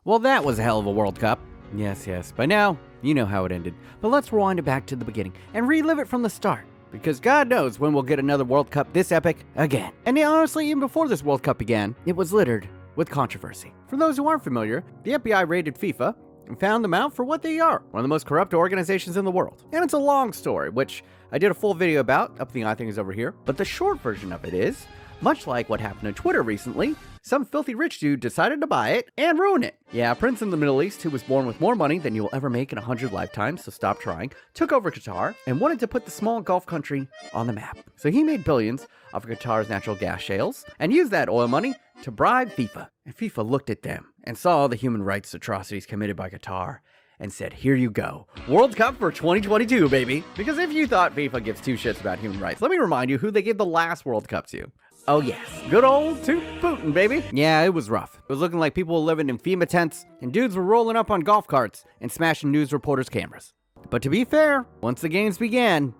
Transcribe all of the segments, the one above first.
Well, that was a hell of a World Cup. Yes, by now, you know how it ended. But let's rewind it back to the beginning and relive it from the start. Because God knows when we'll get another World Cup this epic again. And honestly, even before this World Cup began, it was littered with controversy. For those who aren't familiar, the FBI raided FIFA and found them out for what they are, one of the most corrupt organizations in the world. And it's a long story, which I did a full video about, up the I think is over here. But the short version of it is, much like what happened on Twitter recently, some filthy rich dude decided to buy it and ruin it. Yeah, a prince in the Middle East who was born with more money than you'll ever make in 100 lifetimes, so stop trying, took over Qatar and wanted to put the small Gulf country on the map. So he made billions off of Qatar's natural gas shales and used that oil money to bribe FIFA. And FIFA looked at them and saw the human rights atrocities committed by Qatar and said, here you go. World Cup for 2022, baby. Because if you thought FIFA gives two shits about human rights, let me remind you who they gave the last World Cup to. Oh yes, good old to Putin, baby. Yeah, it was rough. It was looking like people were living in FEMA tents, and dudes were rolling up on golf carts and smashing news reporters' cameras. But to be fair, once the games began,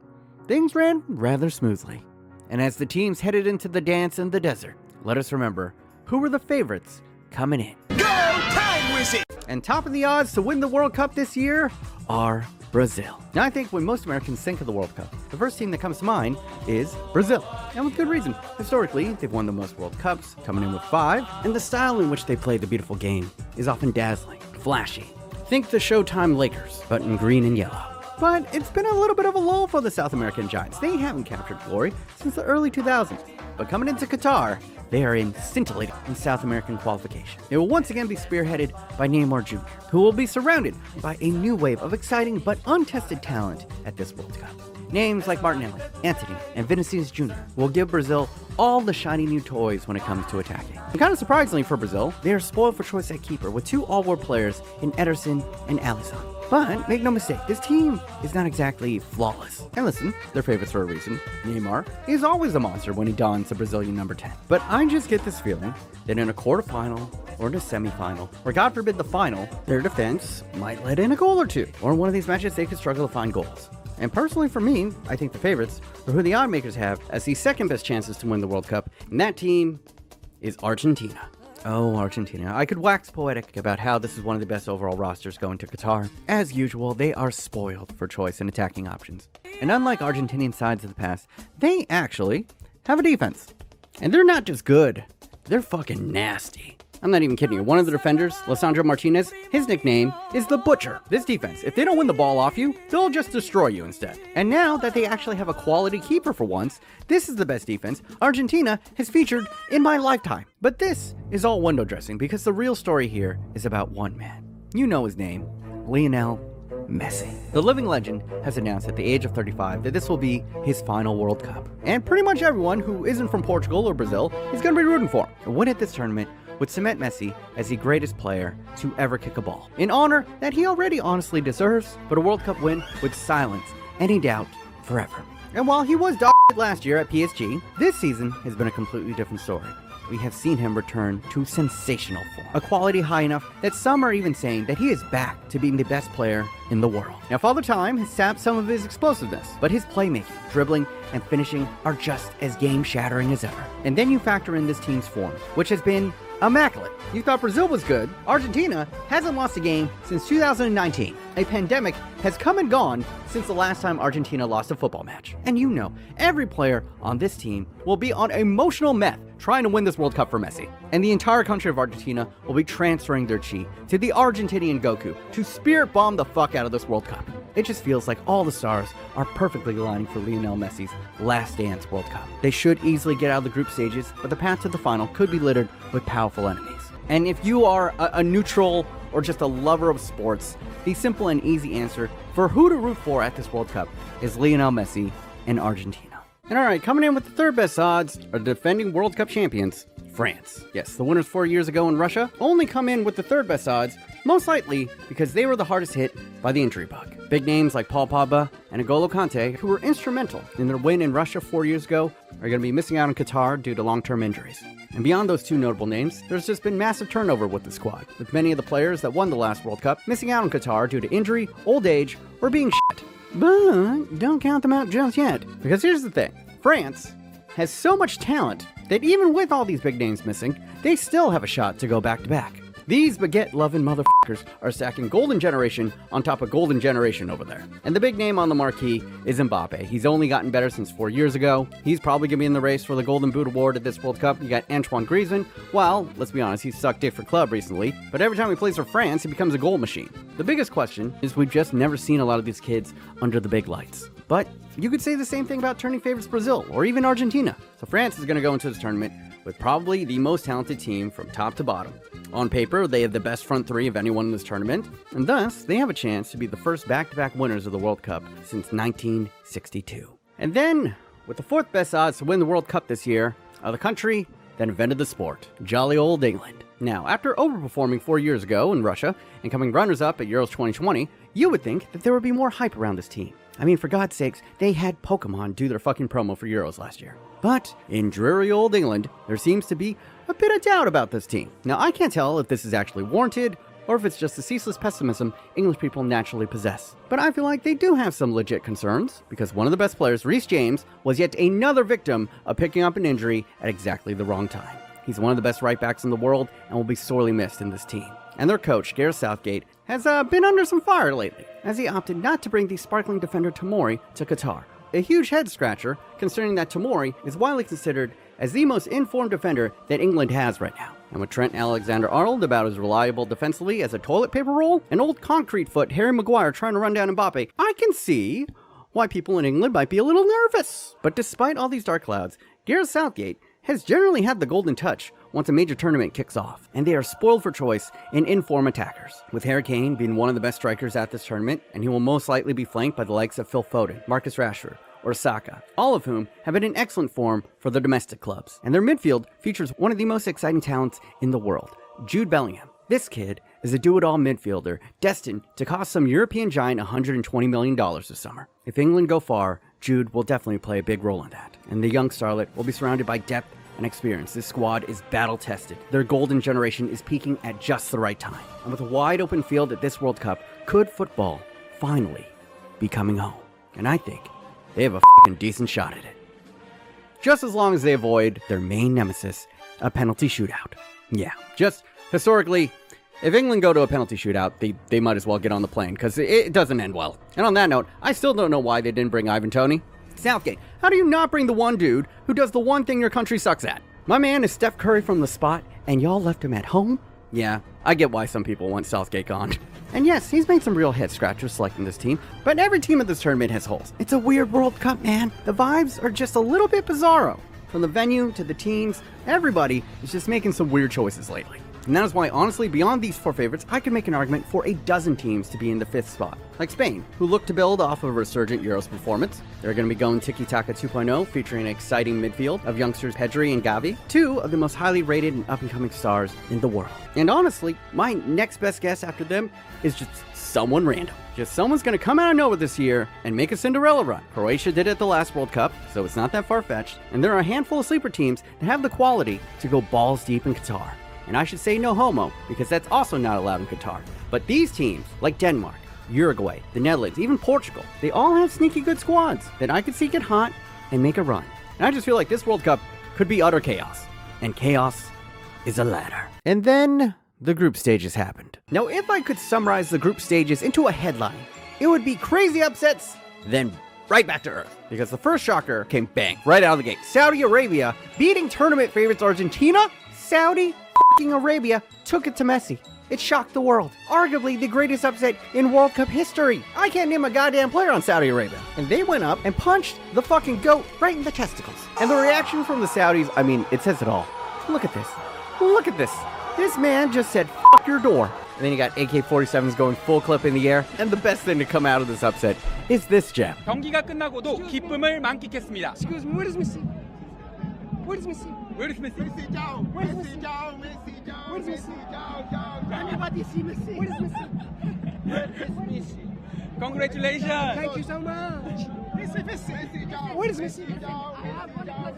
things ran rather smoothly. And as the teams headed into the dance in the desert, let us remember who were the favorites coming in. Go Time Wizard! And top of the odds to win the World Cup this year are Brazil. Now, I think when most Americans think of the World Cup, the first team that comes to mind is Brazil. And with good reason. Historically, they've won the most World Cups, coming in with 5, and the style in which they play the beautiful game is often dazzling, flashy. Think the Showtime Lakers, but in green and yellow. But it's been a little bit of a lull for the South American Giants. They haven't captured glory since the early 2000s. But coming into Qatar, they are in scintillating in South American qualification. They will once again be spearheaded by Neymar Jr., who will be surrounded by a new wave of exciting but untested talent at this World Cup. Names like Martinelli, Antony, and Vinicius Jr. will give Brazil all the shiny new toys when it comes to attacking. And kind of surprisingly for Brazil, they are spoiled for choice at keeper with 2 all-world players in Ederson and Alisson. But make no mistake, this team is not exactly flawless. And listen, they're favorites for a reason. Neymar is always a monster when he dons the Brazilian number 10. But I just get this feeling that in a quarterfinal or in a semifinal, or God forbid the final, their defense might let in a goal or two. Or in one of these matches, they could struggle to find goals. And personally for me, I think the favorites are who the odd makers have as the second best chances to win the World Cup. And that team is Argentina. Oh, Argentina. I could wax poetic about how this is one of the best overall rosters going to Qatar. As usual, they are spoiled for choice and attacking options. And unlike Argentinian sides of the past, they actually have a defense. And they're not just good, they're fucking nasty. I'm not even kidding you. One of the defenders, Lisandro Martinez, his nickname is the Butcher. This defense, if they don't win the ball off you, they'll just destroy you instead. And now that they actually have a quality keeper for once, this is the best defense Argentina has featured in my lifetime. But this is all window dressing because the real story here is about one man. You know his name, Lionel Messi. The living legend has announced at the age of 35 that this will be his final World Cup. And pretty much everyone who isn't from Portugal or Brazil is going to be rooting for him. A win at this tournament would cement Messi as the greatest player to ever kick a ball, an honor that he already honestly deserves, but a World Cup win would silence any doubt forever. And while he was dog last year at PSG, this season has been a completely different story. We have seen him return to sensational form, a quality high enough that some are even saying that he is back to being the best player in the world. Now, Father Time has sapped some of his explosiveness, but his playmaking, dribbling, and finishing are just as game-shattering as ever. And then you factor in this team's form, which has been immaculate. You thought Brazil was good. Argentina hasn't lost a game since 2019. A pandemic has come and gone since the last time Argentina lost a football match. And you know, every player on this team will be on emotional meth trying to win this World Cup for Messi. And the entire country of Argentina will be transferring their chi to the Argentinian Goku to spirit bomb the fuck out of this World Cup. It just feels like all the stars are perfectly aligning for Lionel Messi's last dance World Cup. They should easily get out of the group stages, but the path to the final could be littered with powerful enemies. And if you are a neutral or just a lover of sports, the simple and easy answer for who to root for at this World Cup is Lionel Messi and Argentina. And alright, coming in with the third best odds are the defending World Cup champions, France. Yes, the winners 4 years ago in Russia only come in with the third best odds, most likely because they were the hardest hit by the injury bug. Big names like Paul Pogba and N'Golo Kante, who were instrumental in their win in Russia 4 years ago, are going to be missing out in Qatar due to long-term injuries. And beyond those two notable names, there's just been massive turnover with the squad, with many of the players that won the last World Cup missing out in Qatar due to injury, old age, or being shit. But don't count them out just yet, because here's the thing. France has so much talent that even with all these big names missing, they still have a shot to go back-to-back. These baguette-loving motherfuckers are stacking golden generation on top of golden generation over there. And the big name on the marquee is Mbappe. He's only gotten better since 4 years ago. He's probably going to be in the race for the Golden Boot Award at this World Cup. You got Antoine Griezmann. Well, let's be honest, he's sucked dick for club recently, but every time he plays for France, he becomes a goal machine. The biggest question is we've just never seen a lot of these kids under the big lights. But you could say the same thing about turning favorites Brazil or even Argentina. So France is going to go into this tournament with probably the most talented team from top to bottom. On paper, they have the best front three of anyone in this tournament, and thus, they have a chance to be the first back-to-back winners of the World Cup since 1962. And then, with the fourth best odds to win the World Cup this year, are the country that invented the sport, jolly old England. Now, after overperforming 4 years ago in Russia and coming runners-up at Euros 2020, you would think that there would be more hype around this team. I mean, for God's sakes, they had Pokemon do their fucking promo for Euros last year. But in dreary old England, there seems to be a bit of doubt about this team. Now, I can't tell if this is actually warranted or if it's just the ceaseless pessimism English people naturally possess. But I feel like they do have some legit concerns, because one of the best players, Reece James, was yet another victim of picking up an injury at exactly the wrong time. He's one of the best right backs in the world and will be sorely missed in this team. And their coach, Gareth Southgate, has been under some fire lately, as he opted not to bring the sparkling defender Tomori to Qatar. A huge head-scratcher, considering that Tomori is widely considered as the most informed defender that England has right now. And with Trent Alexander-Arnold about as reliable defensively as a toilet paper roll, and old concrete foot Harry Maguire trying to run down Mbappe, I can see why people in England might be a little nervous. But despite all these dark clouds, Gareth Southgate has generally had the golden touch once a major tournament kicks off, and they are spoiled for choice in inform attackers, with Harry Kane being one of the best strikers at this tournament, and he will most likely be flanked by the likes of Phil Foden, Marcus Rashford, or Saka, all of whom have been in excellent form for their domestic clubs. And their midfield features one of the most exciting talents in the world, Jude Bellingham. This kid is a do-it-all midfielder destined to cost some European giant $120 million this summer. If England go far, Jude will definitely play a big role in that. And the young starlet will be surrounded by depth and experience. This squad is battle-tested. Their golden generation is peaking at just the right time. And with a wide open field at this World Cup, could football finally be coming home? And I think they have a fucking decent shot at it. Just as long as they avoid their main nemesis, a penalty shootout. Yeah, just historically, if England go to a penalty shootout, they might as well get on the plane, because it doesn't end well. And on that note, I still don't know why they didn't bring Ivan Toney. Southgate, how do you not bring the one dude who does the one thing your country sucks at? My man is Steph Curry from the spot, and y'all left him at home? Yeah, I get why some people want Southgate gone. And yes, he's made some real head scratchers selecting this team, but every team at this tournament has holes. It's a weird World Cup, man. The vibes are just a little bit bizarro. From the venue to the teams, everybody is just making some weird choices lately. And that is why, honestly, beyond these four favorites, I could make an argument for a dozen teams to be in the fifth spot. Like Spain, who look to build off of a resurgent Euros performance. They're going to be going Tiki-Taka 2.0, featuring an exciting midfield of youngsters Pedri and Gavi, two of the most highly rated and up-and-coming stars in the world. And honestly, my next best guess after them is just someone random. Just someone's going to come out of nowhere this year and make a Cinderella run. Croatia did it at the last World Cup, so it's not that far-fetched. And there are a handful of sleeper teams that have the quality to go balls deep in Qatar. And I should say no homo, because that's also not allowed in Qatar. But these teams, like Denmark, Uruguay, the Netherlands, even Portugal, they all have sneaky good squads that I could see get hot and make a run. And I just feel like this World Cup could be utter chaos. And chaos is a ladder. And then the group stages happened. Now, if I could summarize the group stages into a headline, it would be crazy upsets, then right back to earth. Because the first shocker came bang, right out of the gate. Saudi Arabia beating tournament favorites Argentina. Saudi Arabia took it to Messi. It shocked the world. Arguably the greatest upset in World Cup history. I can't name a goddamn player on Saudi Arabia. And they went up and punched the fucking goat right in the testicles. And the reaction from the Saudis, I mean, it says it all. Look at this. Look at this. This man just said, fuck your door. And then you got AK-47s going full clip in the air. And the best thing to come out of this upset is this gem. 경기가 끝나고도 기쁨을 만끽했습니다. Excuse me, where is Messi? Where is Messi? Where is Messi? Messi down. Where is Messi? Messi down. Where is Messi? Down. Everybody see Messi. Where is Messi? Where is Messi? Congratulations! Thank you so much. Messi. Where is Messi?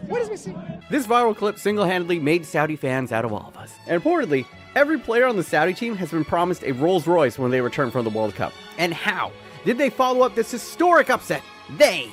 Where is Messi? This viral clip single-handedly made Saudi fans out of all of us. And reportedly, every player on the Saudi team has been promised a Rolls Royce when they return from the World Cup. And how did they follow up this historic upset? They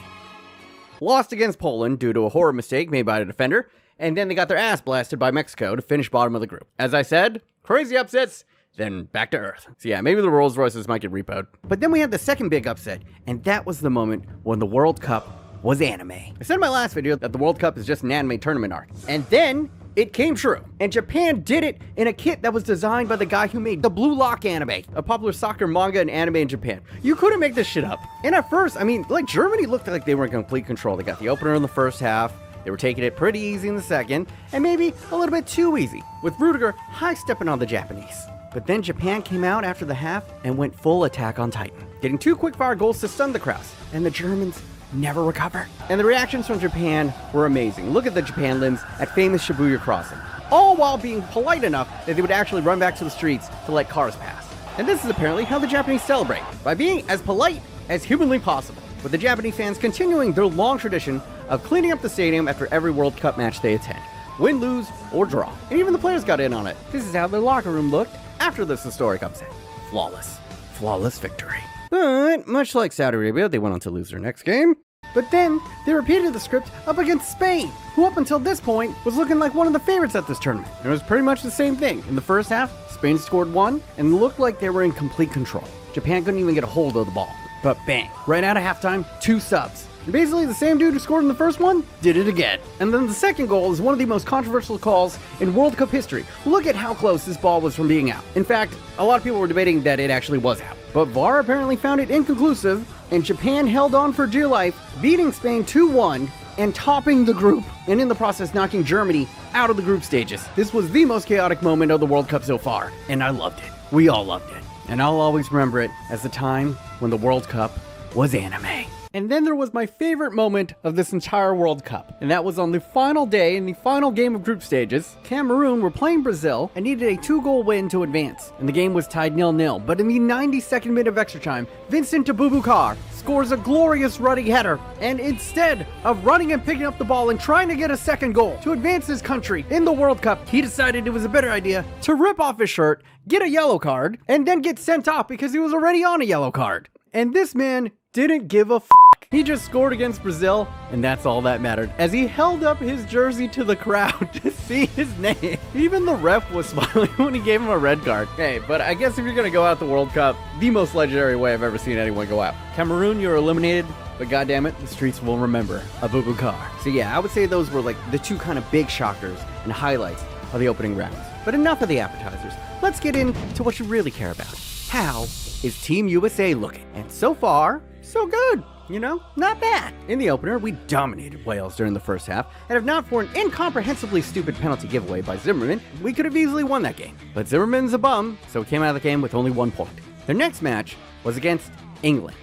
lost against Poland due to a horror mistake made by the defender, and then they got their ass blasted by Mexico to finish bottom of the group. As I said, crazy upsets, then back to earth. So yeah, maybe the Rolls Royces might get repoed. But then we had the second big upset, and that was the moment when the World Cup was anime. I said in my last video that the World Cup is just an anime tournament arc. And then it came true. And Japan did it in a kit that was designed by the guy who made the Blue Lock anime, a popular soccer manga and anime in Japan. You couldn't make this shit up. And at first, I mean, like, Germany looked like they were in complete control. They got the opener in the first half. They were taking it pretty easy in the second, and maybe a little bit too easy, with Rudiger high-stepping on the Japanese. But then Japan came out after the half and went full attack on Titan, getting 2 quick-fire goals to stun the Kraus, and the Germans never recovered. And the reactions from Japan were amazing. Look at the Japan limbs at famous Shibuya Crossing, all while being polite enough that they would actually run back to the streets to let cars pass. And this is apparently how the Japanese celebrate, by being as polite as humanly possible, with the Japanese fans continuing their long tradition of cleaning up the stadium after every World Cup match they attend, win, lose, or draw. And even the players got in on it. This is how their locker room looked after this historic upset. Flawless victory. But much like Saudi Arabia, they went on to lose their next game. But then they repeated the script up against Spain, who up until this point was looking like one of the favorites at this tournament. And it was pretty much the same thing. In the first half, Spain scored 1 and looked like they were in complete control. Japan couldn't even get a hold of the ball. But bang, right out of halftime, 2 subs. And basically the same dude who scored in the first one did it again. And then the second goal is one of the most controversial calls in World Cup history. Look at how close this ball was from being out. In fact, a lot of people were debating that it actually was out. But VAR apparently found it inconclusive, and Japan held on for dear life, beating Spain 2-1 and topping the group, and in the process knocking Germany out of the group stages. This was the most chaotic moment of the World Cup so far, and I loved it. We all loved it. And I'll always remember it as the time when the World Cup was anime. And then there was my favorite moment of this entire World Cup, and that was on the final day in the final game of group stages. Cameroon were playing Brazil and needed a 2-goal win to advance, and the game was tied 0-0. But in the 92nd minute of extra time, Vincent Aboubakar scores a glorious running header, and instead of running and picking up the ball and trying to get a second goal to advance his country in the World Cup, he decided it was a better idea to rip off his shirt, get a yellow card, and then get sent off because he was already on a yellow card. And this man didn't give a f***. He just scored against Brazil, and that's all that mattered, as he held up his jersey to the crowd to see his name. Even the ref was smiling when he gave him a red card. Hey, but I guess if you're gonna go out the World Cup, the most legendary way I've ever seen anyone go out. Cameroon, you're eliminated, but goddammit, the streets will remember Aboubakar. So yeah, I would say those were like the 2 kind of big shockers and highlights of the opening rounds. But enough of the appetizers. Let's get into what you really care about. How is Team USA looking? And so far, so good. You know, not bad. In the opener, we dominated Wales during the first half, and if not for an incomprehensibly stupid penalty giveaway by Zimmerman, we could have easily won that game. But Zimmerman's a bum, so we came out of the game with only 1 point. Their next match was against England,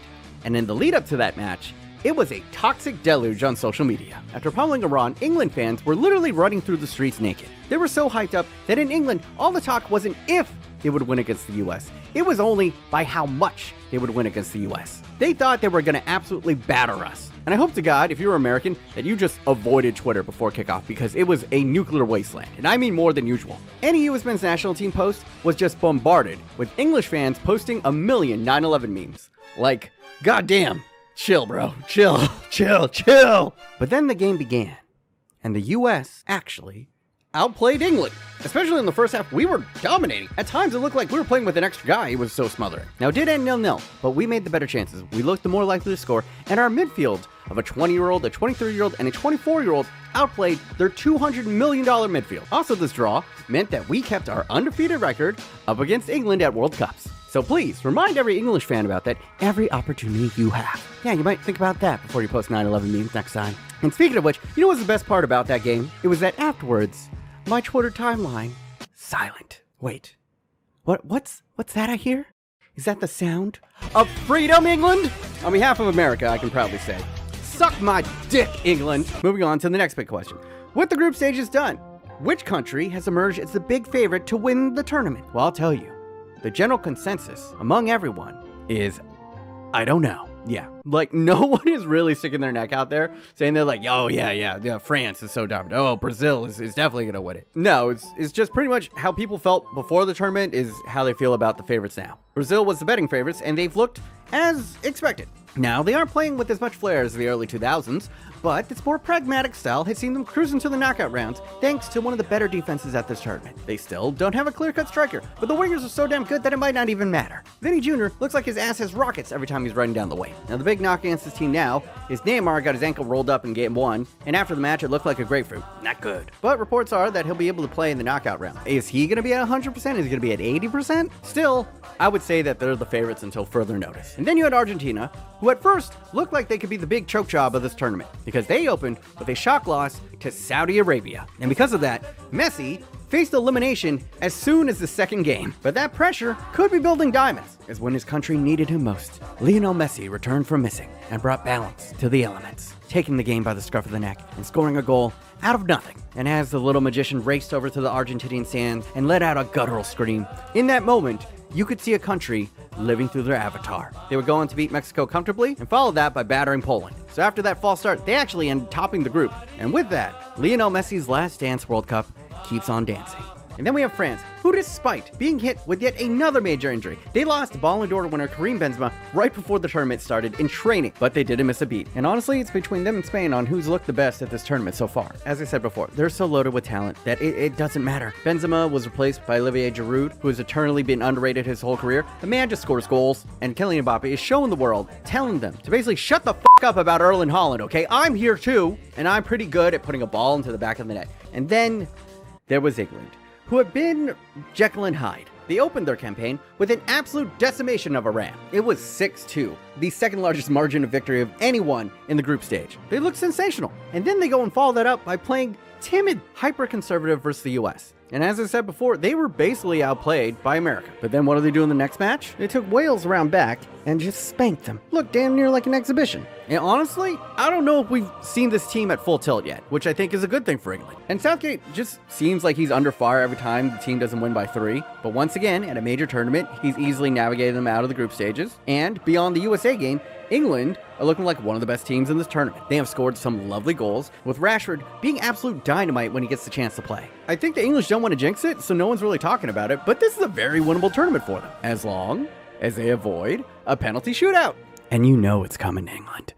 and in the lead up to that match, it was a toxic deluge on social media. After pummeling Iran, England fans were literally running through the streets naked. They were so hyped up that in England, all the talk wasn't if they would win against the US. It was only by how much they would win against the US. They thought they were going to absolutely batter us. And I hope to God, if you're American, that you just avoided Twitter before kickoff because it was a nuclear wasteland. And I mean more than usual. Any US men's national team post was just bombarded with English fans posting a million 9/11 memes. Like, goddamn. Chill, bro. Chill. But then the game began, and the US actually outplayed England. Especially in the first half, we were dominating. At times, it looked like we were playing with an extra guy. He was so smothering. Now, it did end 0-0, but we made the better chances. We looked the more likely to score, and our midfield of a 20-year-old, a 23-year-old, and a 24-year-old outplayed their $200 million midfield. Also, this draw meant that we kept our undefeated record up against England at World Cups. So please, remind every English fan about that every opportunity you have. Yeah, you might think about that before you post 9/11 memes next time. And speaking of which, you know what's the best part about that game? It was that afterwards, my Twitter timeline, silent. Wait, what's that I hear? Is that the sound of freedom, England? On behalf of America, I can proudly say, suck my dick, England. Moving on to the next big question. With the group stages done, which country has emerged as the big favorite to win the tournament? Well, I'll tell you. The general consensus among everyone is, I don't know. Yeah, like no one is really sticking their neck out there saying they're like, oh yeah, France is so dominant. Oh, Brazil is definitely gonna win it. No, it's just pretty much how people felt before the tournament is how they feel about the favorites now. Brazil was the betting favorites, and they've looked as expected. Now, they aren't playing with as much flair as the early 2000s, but its more pragmatic style has seen them cruising to the knockout rounds thanks to one of the better defenses at this tournament. They still don't have a clear-cut striker, but the wingers are so damn good that it might not even matter. Vinny Jr. looks like his ass has rockets every time he's running down the way. Now, the big knock against this team now is Neymar got his ankle rolled up in Game 1, and after the match it looked like a grapefruit. Not good. But reports are that he'll be able to play in the knockout round. Is he going to be at 100%? Is he going to be at 80%? Still, I would say that they're the favorites until further notice. And then you had Argentina, who at first looked like they could be the big choke job of this tournament, because they opened with a shock loss to Saudi Arabia. And because of that, Messi faced elimination as soon as the second game. But that pressure could be building diamonds, as when his country needed him most, Lionel Messi returned from missing and brought balance to the elements, taking the game by the scruff of the neck and scoring a goal out of nothing. And as the little magician raced over to the Argentinian stands and let out a guttural scream, in that moment, you could see a country living through their avatar. They would go on to beat Mexico comfortably and followed that by battering Poland. So after that false start, they actually ended topping the group. And with that, Lionel Messi's last dance World Cup keeps on dancing. And then we have France, who despite being hit with yet another major injury, they lost Ballon d'Or winner Karim Benzema right before the tournament started in training, but they didn't miss a beat. And honestly, it's between them and Spain on who's looked the best at this tournament so far. As I said before, they're so loaded with talent that it doesn't matter. Benzema was replaced by Olivier Giroud, who has eternally been underrated his whole career. The man just scores goals, and Kylian Mbappe is showing the world, telling them to basically shut the fuck up about Erling Haaland, okay? I'm here too, and I'm pretty good at putting a ball into the back of the net. And then there was England, who had been Jekyll and Hyde. They opened their campaign with an absolute decimation of Iran. It was 6-2, the second largest margin of victory of anyone in the group stage. They looked sensational. And then they go and follow that up by playing timid, hyper-conservative versus the US. And as I said before, they were basically outplayed by America. But then what do they do in the next match? They took Wales around back and just spanked them. Looked damn near like an exhibition. And honestly, I don't know if we've seen this team at full tilt yet, which I think is a good thing for England. And Southgate just seems like he's under fire every time the team doesn't win by 3. But once again, at a major tournament, he's easily navigated them out of the group stages. And beyond the USA game, England are looking like one of the best teams in this tournament. They have scored some lovely goals, with Rashford being absolute dynamite when he gets the chance to play. I think the English don't want to jinx it, so no one's really talking about it, but this is a very winnable tournament for them, as long as they avoid a penalty shootout. And you know it's coming, England.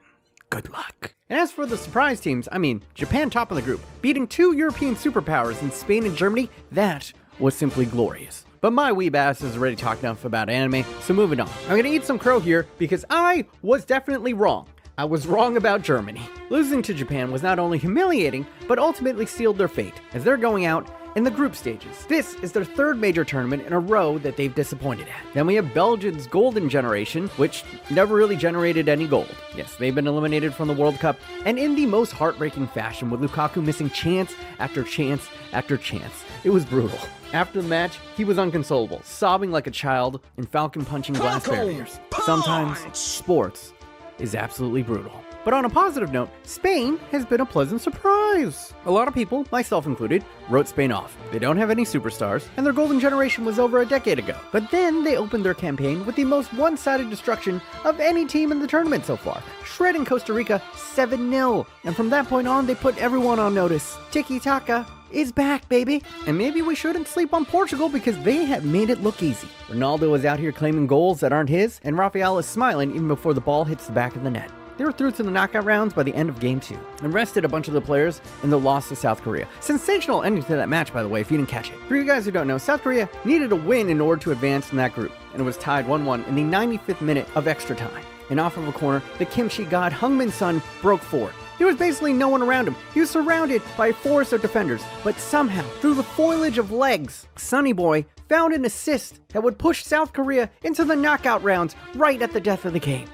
Good luck. And as for the surprise teams, Japan top of the group, beating 2 European superpowers in Spain and Germany, that was simply glorious. But my weeb ass has already talked enough about anime, so moving on. I'm gonna eat some crow here because I was definitely wrong. I was wrong about Germany. Losing to Japan was not only humiliating, but ultimately sealed their fate, as they're going out in the group stages. This is their 3rd major tournament in a row that they've disappointed at. Then we have Belgium's golden generation, which never really generated any gold. Yes, they've been eliminated from the World Cup, and in the most heartbreaking fashion, with Lukaku missing chance after chance after chance. It was brutal. After the match, he was inconsolable, sobbing like a child and falcon punching glass barriers. Sometimes, sports is absolutely brutal. But on a positive note, Spain has been a pleasant surprise. A lot of people, myself included, wrote Spain off. They don't have any superstars, and their golden generation was over a decade ago. But then they opened their campaign with the most one-sided destruction of any team in the tournament so far, shredding Costa Rica 7-0. And from that point on, they put everyone on notice. Tiki-taka is back, baby. And maybe we shouldn't sleep on Portugal because they have made it look easy. Ronaldo is out here claiming goals that aren't his, and Rafael is smiling even before the ball hits the back of the net. They were through to the knockout rounds by the end of Game 2, and rested a bunch of the players in the loss to South Korea. Sensational ending to that match, by the way, if you didn't catch it. For you guys who don't know, South Korea needed a win in order to advance in that group, and it was tied 1-1 in the 95th minute of extra time. And off of a corner, the kimchi god Heung-min Son broke forward. There was basically no one around him. He was surrounded by a forest of defenders, but somehow, through the foliage of legs, Sonny Boy found an assist that would push South Korea into the knockout rounds right at the death of the game.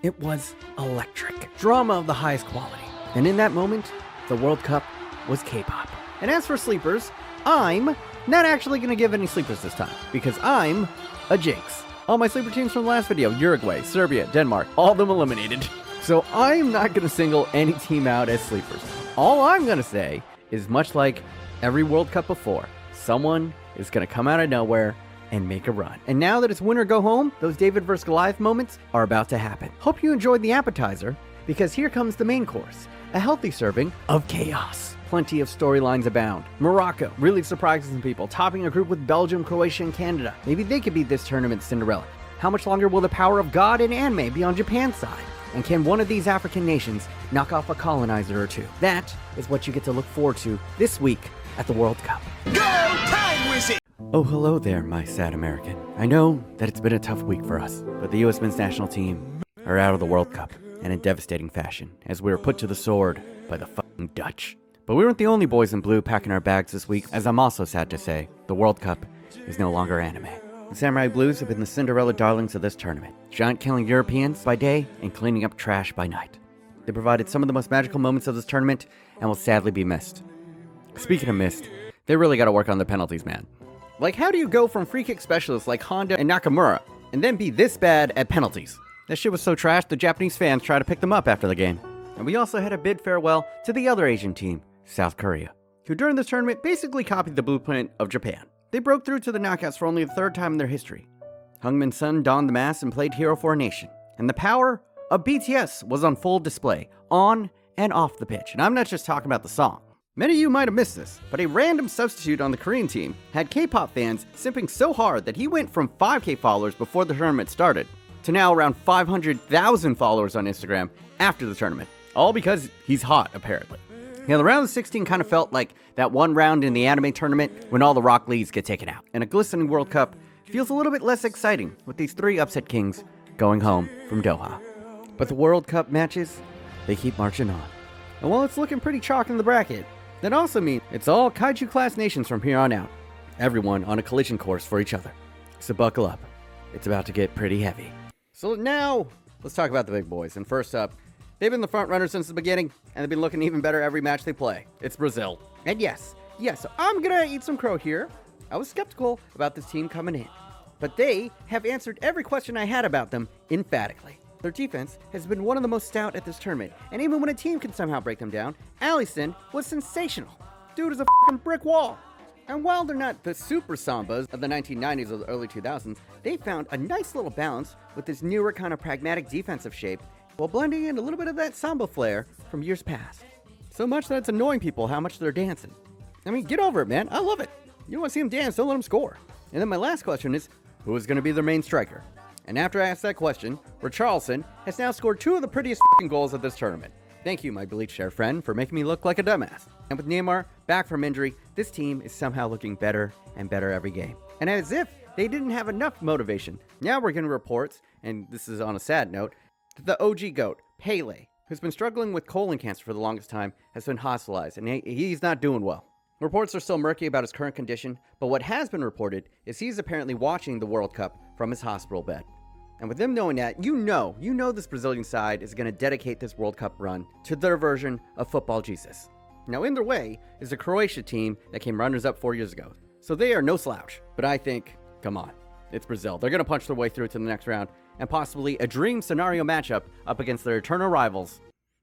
It was electric. Drama of the highest quality. And in that moment, the World Cup was K-pop. And as for sleepers, I'm not actually going to give any sleepers this time, because I'm a jinx. All my sleeper teams from the last video, Uruguay, Serbia, Denmark, all of them eliminated. So I'm not going to single any team out as sleepers. All I'm going to say is, much like every World Cup before, someone is going to come out of nowhere and make a run. And now that it's win or go home, those David vs. Goliath moments are about to happen. Hope you enjoyed the appetizer, because here comes the main course, a healthy serving of chaos. Plenty of storylines abound. Morocco really surprises some people, topping a group with Belgium, Croatia, and Canada. Maybe they could be this tournament's Cinderella. How much longer will the power of God and anime be on Japan's side? And can one of these African nations knock off a colonizer or two? That is what you get to look forward to this week at the World Cup. Go time wizard! Oh, hello there, my sad American. I know that it's been a tough week for us, but the U.S. men's national team are out of the World Cup, and in devastating fashion, as we were put to the sword by the fucking Dutch. But we weren't the only boys in blue packing our bags this week, as I'm also sad to say, the World Cup is no longer anime. The Samurai Blues have been the Cinderella darlings of this tournament, giant killing Europeans by day and cleaning up trash by night. They provided some of the most magical moments of this tournament and will sadly be missed. Speaking of missed, they really got to work on the penalties, man. Like, how do you go from free kick specialists like Honda and Nakamura and then be this bad at penalties? That shit was so trash, the Japanese fans tried to pick them up after the game. And we also had a bid farewell to the other Asian team, South Korea, who during this tournament basically copied the blueprint of Japan. They broke through to the knockouts for only the third time in their history. Heung-min Son donned the mask and played hero for a nation. And the power of BTS was on full display, on and off the pitch. And I'm not just talking about the song. Many of you might have missed this, but a random substitute on the Korean team had K-pop fans simping so hard that he went from 5K followers before the tournament started to now around 500,000 followers on Instagram after the tournament. All because he's hot, apparently. Now, the round of 16 kind of felt like that one round in the anime tournament when all the Rock Lees get taken out. And a glistening World Cup feels a little bit less exciting with these three upset kings going home from Doha. But the World Cup matches, they keep marching on. And while it's looking pretty chalk in the bracket, that also means it's all kaiju-class nations from here on out. Everyone on a collision course for each other. So buckle up. It's about to get pretty heavy. So now, let's talk about the big boys. And first up, they've been the front runners since the beginning, and they've been looking even better every match they play. It's Brazil. And yes, I'm gonna eat some crow here. I was skeptical about this team coming in, but they have answered every question I had about them emphatically. Their defense has been one of the most stout at this tournament, and even when a team can somehow break them down, Alisson was sensational. Dude is a fucking brick wall. And while they're not the super Sambas of the 1990s or the early 2000s, they found a nice little balance with this newer kind of pragmatic defensive shape while blending in a little bit of that Samba flair from years past. So much that it's annoying people how much they're dancing. I mean, get over it, man. I love it. You don't want to see them dance, don't let them score. And then my last question is, who is going to be their main striker? And after I asked that question, Richarlison has now scored 2 of the prettiest fucking goals of this tournament. Thank you, my bleached hair friend, for making me look like a dumbass. And with Neymar back from injury, this team is somehow looking better and better every game. And as if they didn't have enough motivation, now we're getting reports, and this is on a sad note, that the OG GOAT, Pele, who's been struggling with colon cancer for the longest time, has been hospitalized, and he's not doing well. Reports are still murky about his current condition, but what has been reported is he's apparently watching the World Cup from his hospital bed. And with them knowing that, you know this Brazilian side is going to dedicate this World Cup run to their version of football Jesus. Now, in their way is the Croatia team that came runners-up 4 years ago. So they are no slouch. But I think, come on, it's Brazil. They're going to punch their way through to the next round and possibly a dream scenario matchup up against their eternal rivals,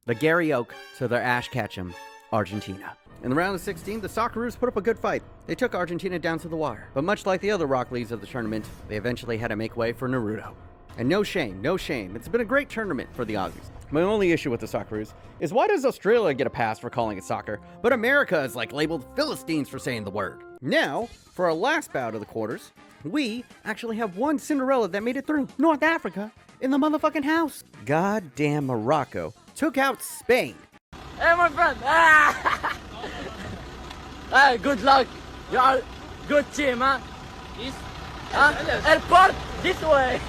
the Gary Oak to their Ash Ketchum, Argentina. In the round of 16, the Socceroos put up a good fight. They took Argentina down to the wire. But much like the other Rock Leagues of the tournament, they eventually had to make way for Naruto. And no shame. It's been a great tournament for the Aussies. My only issue with the Socceroos is why does Australia get a pass for calling it soccer, but America is like labeled Philistines for saying the word? Now, for our last bout of the quarters, we actually have one Cinderella that made it through. North Africa in the motherfucking house. Goddamn Morocco took out Spain. Hey, my friend! Hey, good luck. You are good team, huh? Airport this way.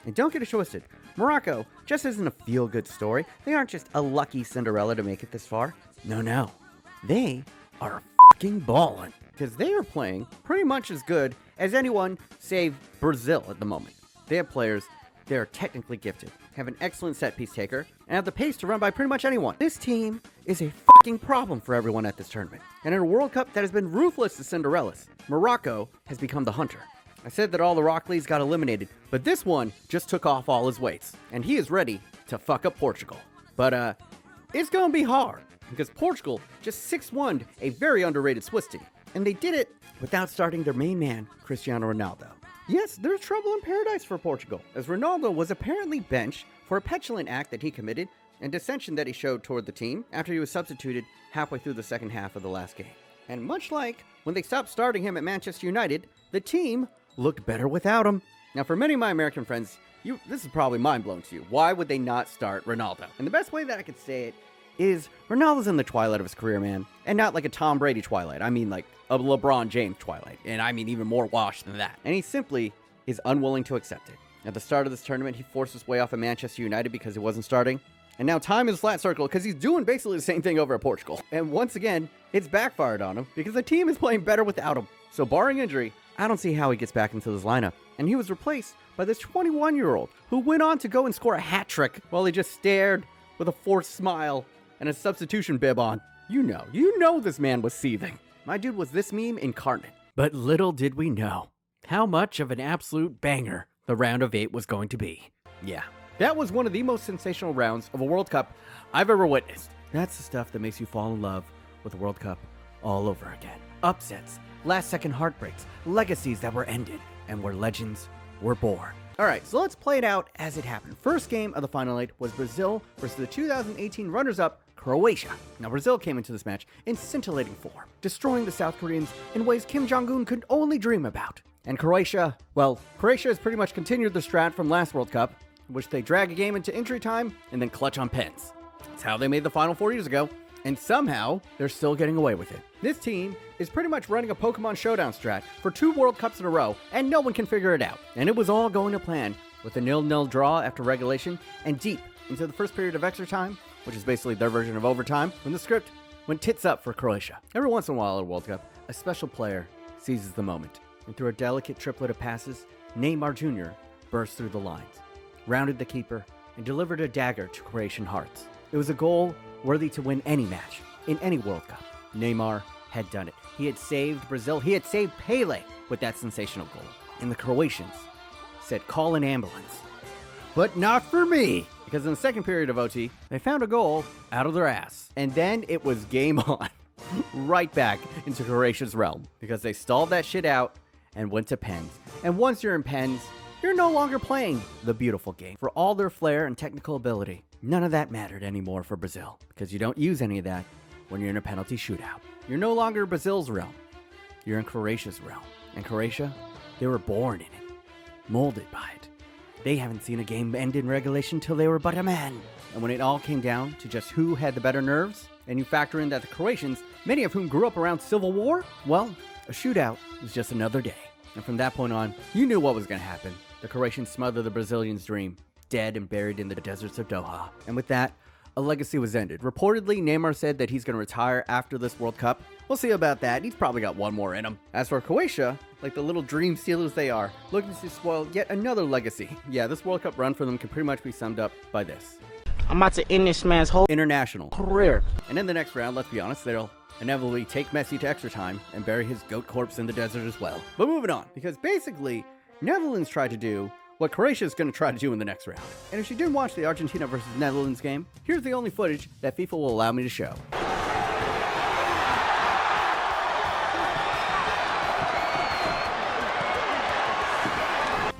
And don't get it twisted. Morocco just isn't a feel-good story. They aren't just a lucky Cinderella to make it this far. No. They are fucking ballin'. Because they are playing pretty much as good as anyone save Brazil at the moment. They have players, they are technically gifted, have an excellent set-piece taker, and have the pace to run by pretty much anyone. This team is a fucking problem for everyone at this tournament. And in a World Cup that has been ruthless to Cinderellas, Morocco has become the hunter. I said that all the Rock Leagues got eliminated, but this one just took off all his weights, and he is ready to fuck up Portugal. But, it's gonna be hard, because Portugal just 6-1'd a very underrated Swiss team. And they did it without starting their main man, Cristiano Ronaldo. Yes, there's trouble in paradise for Portugal, as Ronaldo was apparently benched for a petulant act that he committed and dissension that he showed toward the team after he was substituted halfway through the second half of the last game. And much like when they stopped starting him at Manchester United, the team looked better without him. Now, for many of my American friends, this is probably mind-blowing to you. Why would they not start Ronaldo? And the best way that I could say it is Ronaldo's in the twilight of his career, man. And not like a Tom Brady twilight. I mean like a LeBron James twilight. And I mean even more washed than that. And he simply is unwilling to accept it. At the start of this tournament, he forced his way off of Manchester United because he wasn't starting. And now time is flat circle because he's doing basically the same thing over at Portugal. And once again, it's backfired on him because the team is playing better without him. So barring injury, I don't see how he gets back into this lineup. And he was replaced by this 21-year-old who went on to go and score a hat trick while he just stared with a forced smile and a substitution bib on. You know this man was seething. My dude was this meme incarnate. But little did we know how much of an absolute banger the round of 8 was going to be. Yeah, that was one of the most sensational rounds of a World Cup I've ever witnessed. That's the stuff that makes you fall in love with the World Cup all over again. Upsets, last-second heartbreaks, legacies that were ended, and where legends were born. All right, so let's play it out as it happened. First game of the Final 8 was Brazil versus the 2018 runners-up Croatia. Now, Brazil came into this match in scintillating form, destroying the South Koreans in ways Kim Jong-un could only dream about. And Croatia has pretty much continued the strat from last World Cup, in which they drag a game into injury time and then clutch on pens. That's how they made the Final 4 years ago, and somehow they're still getting away with it. This team is pretty much running a Pokemon Showdown strat for 2 World Cups in a row, and no one can figure it out. And it was all going to plan with a 0-0 draw after regulation and deep into the first period of extra time, which is basically their version of overtime, when the script went tits up for Croatia. Every once in a while at a World Cup, a special player seizes the moment, and through a delicate triplet of passes, Neymar Jr. burst through the lines, rounded the keeper, and delivered a dagger to Croatian hearts. It was a goal worthy to win any match, in any World Cup. Neymar had done it. He had saved Brazil. He had saved Pele with that sensational goal. And the Croatians said, call an ambulance. But not for me! Because in the second period of OT, they found a goal out of their ass. And then it was game on. Right back into Croatia's realm. Because they stalled that shit out and went to pens. And once you're in pens, you're no longer playing the beautiful game. For all their flair and technical ability, none of that mattered anymore for Brazil. Because you don't use any of that when you're in a penalty shootout. You're no longer Brazil's realm. You're in Croatia's realm. And Croatia, they were born in it. Molded by it. They haven't seen a game end in regulation till they were but a man. And when it all came down to just who had the better nerves, and you factor in that the Croatians, many of whom grew up around Civil War, well, a shootout was just another day. And from that point on, you knew what was going to happen. The Croatians smothered the Brazilians' dream, dead and buried in the deserts of Doha. And with that, a legacy was ended. Reportedly, Neymar said that he's going to retire after this World Cup. We'll see about that. He's probably got one more in him. As for Croatia, like the little dream stealers they are, looking to spoil yet another legacy. Yeah, this World Cup run for them can pretty much be summed up by this. I'm about to end this man's whole international career. And in the next round, let's be honest, they'll inevitably take Messi to extra time and bury his goat corpse in the desert as well. But moving on, because basically, Netherlands tried to do what Croatia is going to try to do in the next round. And if you didn't watch the Argentina versus Netherlands game, here's the only footage that FIFA will allow me to show.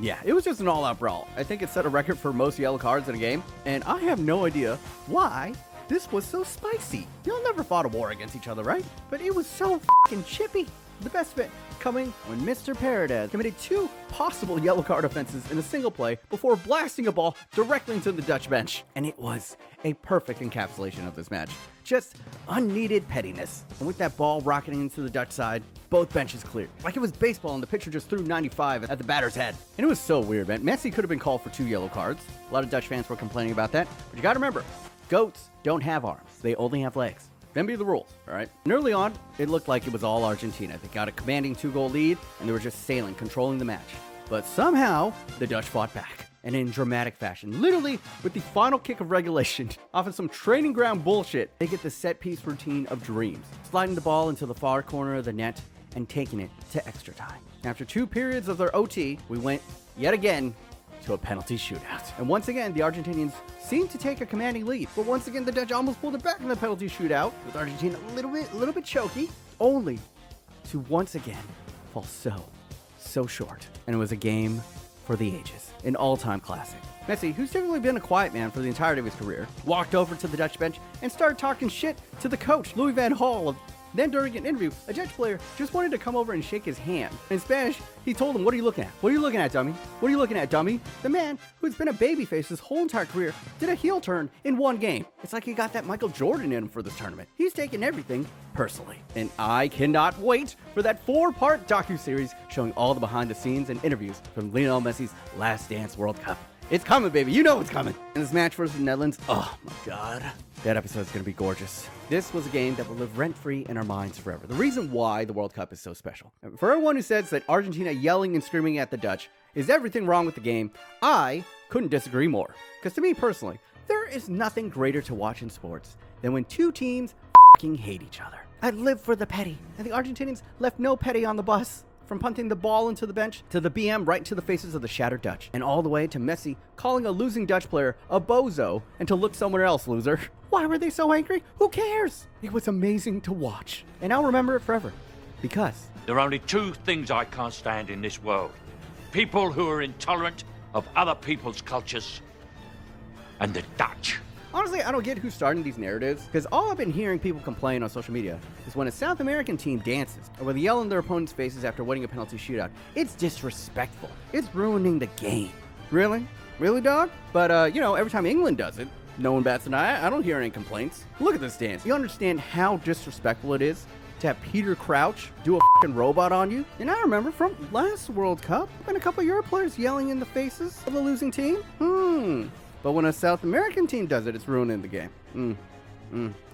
Yeah, it was just an all-out brawl. I think it set a record for most yellow cards in a game, and I have no idea why this was so spicy. Y'all never fought a war against each other, right? But it was so fucking chippy. The best bit coming when Mr. Paredes committed 2 possible yellow card offenses in a single play before blasting a ball directly into the Dutch bench. And it was a perfect encapsulation of this match. Just unneeded pettiness. And with that ball rocketing into the Dutch side, both benches cleared. Like it was baseball and the pitcher just threw 95 at the batter's head. And it was so weird, man. Messi could have been called for 2 yellow cards. A lot of Dutch fans were complaining about that. But you gotta remember, goats don't have arms. They only have legs. Them be the rules, all right? And early on, it looked like it was all Argentina. They got a commanding 2-goal lead, and they were just sailing, controlling the match. But somehow, the Dutch fought back, and in dramatic fashion. Literally, with the final kick of regulation, off of some training ground bullshit, they get the set-piece routine of dreams, sliding the ball into the far corner of the net and taking it to extra time. After 2 periods of their OT, we went, yet again, to a penalty shootout. And once again, the Argentinians seemed to take a commanding lead. But once again, the Dutch almost pulled it back in the penalty shootout, with Argentina a little bit choky, only to once again fall so short. And it was a game for the ages, an all-time classic. Messi, who's typically been a quiet man for the entirety of his career, walked over to the Dutch bench and started talking shit to the coach, Louis van Gaal, of Then during an interview, a Dutch player just wanted to come over and shake his hand. In Spanish, he told him, "What are you looking at? What are you looking at, dummy? What are you looking at, dummy?" The man, who's been a babyface his whole entire career, did a heel turn in one game. It's like he got that Michael Jordan in him for this tournament. He's taking everything personally. And I cannot wait for that 4-part docuseries showing all the behind the scenes and interviews from Lionel Messi's Last Dance World Cup. It's coming, baby. You know it's coming. And this match versus the Netherlands, oh my God. That episode's going to be gorgeous. This was a game that will live rent-free in our minds forever. The reason why the World Cup is so special. For everyone who says that Argentina yelling and screaming at the Dutch is everything wrong with the game, I couldn't disagree more. Because to me personally, there is nothing greater to watch in sports than when two teams f***ing hate each other. I live for the petty. And the Argentinians left no petty on the bus. From punting the ball into the bench, to the BM right into the faces of the shattered Dutch, and all the way to Messi calling a losing Dutch player a bozo and to look somewhere else, loser. Why were they so angry? Who cares? It was amazing to watch, and I'll remember it forever, because There are only two things I can't stand in this world. People who are intolerant of other people's cultures, and the Dutch. honestly, I don't get who's starting these narratives, because all I've been hearing people complain on social media is when a South American team dances, or when they yell in their opponent's faces after winning a penalty shootout. It's disrespectful. It's ruining the game. Really? Really, dog? But, every time England does it, no one bats an eye. I don't hear any complaints. Look at this dance. You understand how disrespectful it is to have Peter Crouch do a fucking robot on you? And I remember from last World Cup, when a couple of your players yelling in the faces of the losing team. But when a South American team does it, it's ruining the game.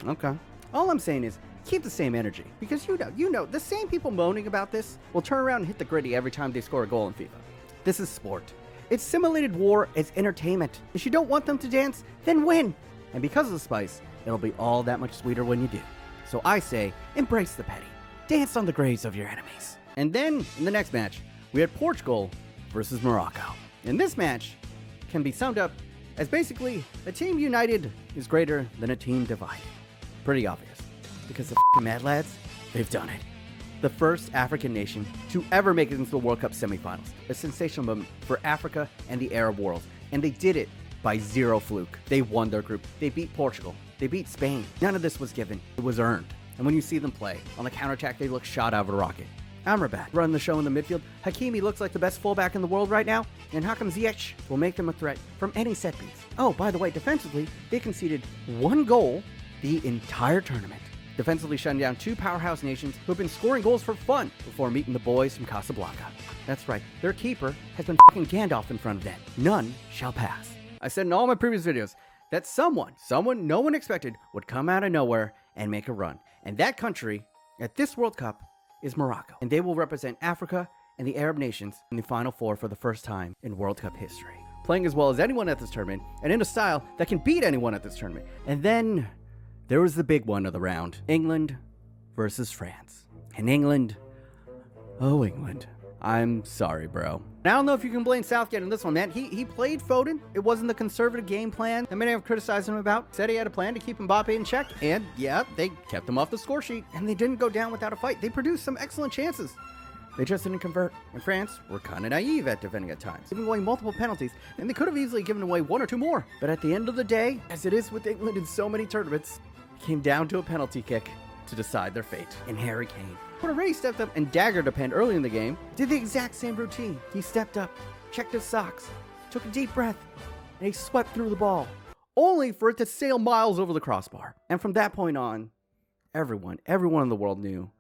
Okay. All I'm saying is, keep the same energy. Because you know, the same people moaning about this will turn around and hit the gritty every time they score a goal in FIFA. This is sport. It's simulated war as entertainment. If you don't want them to dance, then win. And because of the spice, it'll be all that much sweeter when you do. So I say, embrace the petty. Dance on the graves of your enemies. And then, in the next match, we had Portugal versus Morocco. And this match can be summed up as basically, a team united is greater than a team divided. Pretty obvious. Because the f***ing Mad Lads, they've done it. The first African nation to ever make it into the World Cup semifinals. A sensational moment for Africa and the Arab world. And they did it by zero fluke. They won their group. They beat Portugal. They beat Spain. None of this was given. It was earned. And when you see them play, on the counterattack, they look shot out of a rocket. Amrabat running the show in the midfield. Hakimi looks like the best fullback in the world right now. And Hakim Ziyech will make them a threat from any set piece. Oh, by the way, defensively, they conceded one goal the entire tournament. Defensively shutting down two powerhouse nations who have been scoring goals for fun before meeting the boys from Casablanca. That's right, their keeper has been f***ing Gandalf in front of them. None shall pass. I said in all my previous videos that someone no one expected would come out of nowhere and make a run. And that country, at this World Cup, is Morocco. And they will represent Africa and the Arab nations in the Final Four for the first time in World Cup history. Playing as well as anyone at this tournament, and in a style that can beat anyone at this tournament. And then there was the big one of the round. England versus France. And England, oh England, I'm sorry, bro. And I don't know if you can blame Southgate on this one, man. He played Foden. It wasn't the conservative game plan that many have criticized him about. Said he had a plan to keep Mbappe in check. And yeah, they kept him off the score sheet. And they didn't go down without a fight. They produced some excellent chances. They just didn't convert. And France were kind of naive at defending at times, giving away multiple penalties, and they could have easily given away one or two more. But at the end of the day, as it is with England in so many tournaments, it came down to a penalty kick to decide their fate. And Harry Kane, who had already stepped up and daggered a pen early in the game, did the exact same routine. He stepped up, checked his socks, took a deep breath, and he swept through the ball, only for it to sail miles over the crossbar. And from that point on, everyone in the world knew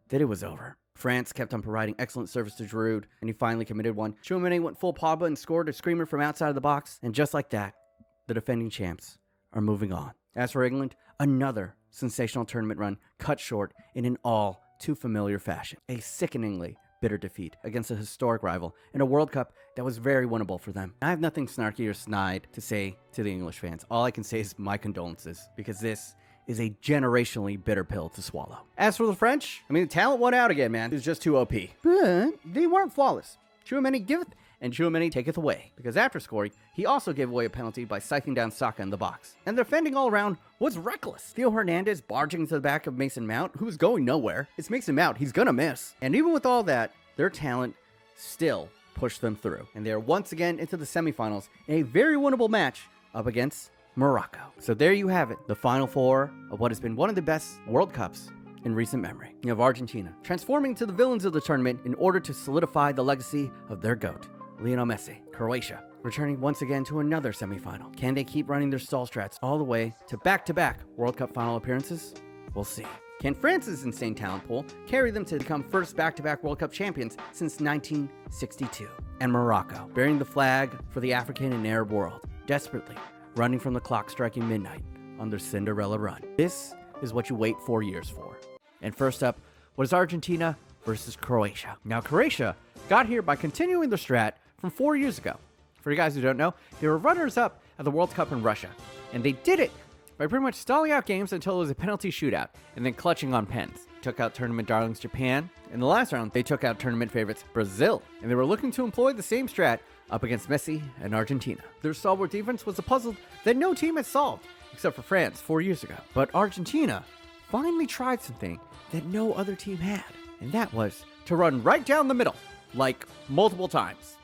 that it was over. France kept on providing excellent service to Giroud, and he finally committed one. Tchouaméni went full Pogba and scored a screamer from outside of the box, and just like that, the defending champs are moving on. As for England, another sensational tournament run cut short in an all too familiar fashion. A sickeningly bitter defeat against a historic rival in a World Cup that was very winnable for them. I have nothing snarky or snide to say to the English fans. All I can say is my condolences, because this is a generationally bitter pill to swallow. As for the French, the talent won out again, man. It was just too OP. But they weren't flawless. Tchouaméni giveth and Tchouaméni taketh away. Because after scoring, he also gave away a penalty by scything down Saka in the box. And the defending all around was reckless. Theo Hernandez barging to the back of Mason Mount, who was going nowhere. It's Mason Mount. He's gonna miss. And even with all that, their talent still pushed them through. And they are once again into the semifinals in a very winnable match up against Morocco. So there you have it, the Final Four of what has been one of the best World Cups in recent memory. You have Argentina transforming to the villains of the tournament in order to solidify the legacy of their GOAT, Lionel Messi. Croatia returning once again to another semifinal. Can they keep running their stall strats all the way to back-to-back World Cup final appearances? We'll see. Can France's insane talent pool carry them to become first back-to-back World Cup champions since 1962? And Morocco, bearing the flag for the African and Arab world, desperately running from the clock striking midnight on their Cinderella run. This is what you wait 4 years for. And first up, what is Argentina versus Croatia? Now, Croatia got here by continuing their strat from 4 years ago. For you guys who don't know, they were runners-up at the World Cup in Russia, and they did it by pretty much stalling out games until it was a penalty shootout, and then clutching on pens. Took out tournament darlings Japan. In the last round, they took out tournament favorites Brazil, and they were looking to employ the same strat up against Messi and Argentina. Their stalwart defense was a puzzle that no team had solved, except for France 4 years ago. But Argentina finally tried something that no other team had, and that was to run right down the middle, like multiple times.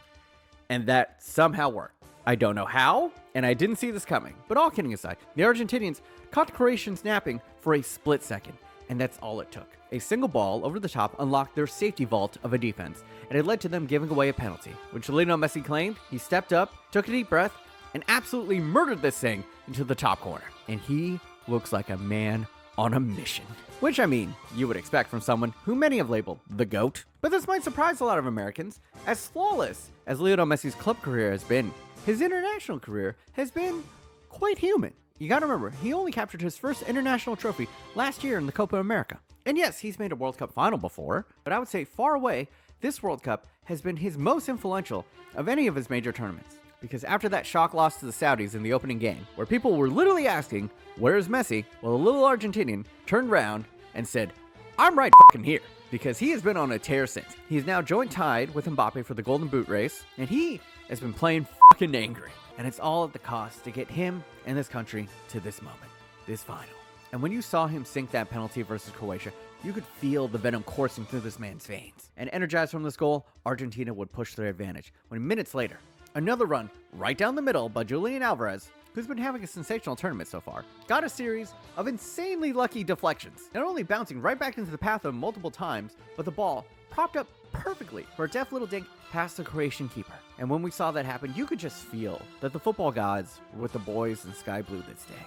And that somehow worked. I don't know how, and I didn't see this coming. But all kidding aside, the Argentinians caught the Croatians napping for a split second, and that's all it took. A single ball over the top unlocked their safety vault of a defense, and it led to them giving away a penalty, which Lionel Messi claimed. He stepped up, took a deep breath, and absolutely murdered this thing into the top corner. And he looks like a man on a mission. Which, I mean, you would expect from someone who many have labeled the GOAT. But this might surprise a lot of Americans. As flawless as Lionel Messi's club career has been, his international career has been quite human. You gotta remember, he only captured his first international trophy last year in the Copa America. And yes, he's made a World Cup final before, but I would say far away, this World Cup has been his most influential of any of his major tournaments. Because after that shock loss to the Saudis in the opening game, where people were literally asking, where's Messi? Well, a little Argentinian turned around and said, I'm right fucking here. Because he has been on a tear since. He is now joint tied with Mbappe for the Golden Boot race, and he has been playing fucking angry. And it's all at the cost to get him and this country to this moment, this final. And when you saw him sink that penalty versus Croatia, you could feel the venom coursing through this man's veins. And energized from this goal, Argentina would push their advantage. When minutes later, another run right down the middle by Julian Alvarez, who's been having a sensational tournament so far, got a series of insanely lucky deflections, not only bouncing right back into the path of him multiple times, but the ball propped up perfectly for a deft little dink past the Croatian keeper. And when we saw that happen, you could just feel that the football gods were with the boys in sky blue this day.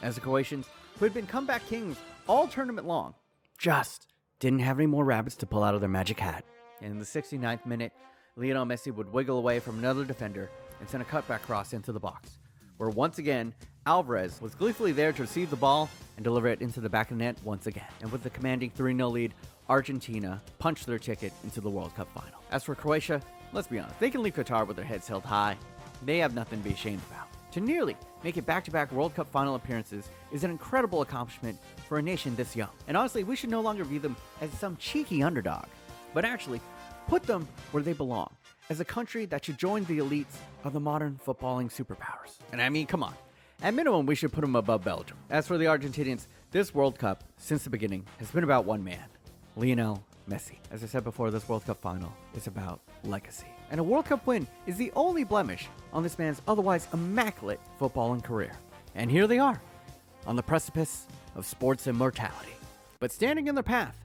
As the Croatians, who had been comeback kings all tournament long, just didn't have any more rabbits to pull out of their magic hat. And in the 69th minute, Lionel Messi would wiggle away from another defender and send a cutback cross into the box, where once again, Alvarez was gleefully there to receive the ball and deliver it into the back of the net once again. And with the commanding 3-0 lead, Argentina punched their ticket into the World Cup final. As for Croatia, let's be honest, they can leave Qatar with their heads held high. They have nothing to be ashamed about. To nearly make it back-to-back World Cup final appearances is an incredible accomplishment for a nation this young. And honestly, we should no longer view them as some cheeky underdog, but actually put them where they belong, as a country that should join the elites of the modern footballing superpowers. And I mean, come on. At minimum, we should put them above Belgium. As for the Argentinians, this World Cup, since the beginning, has been about one man, Lionel Messi. As I said before, this World Cup final is about legacy. And a World Cup win is the only blemish on this man's otherwise immaculate footballing career. And here they are, on the precipice of sports immortality. But standing in their path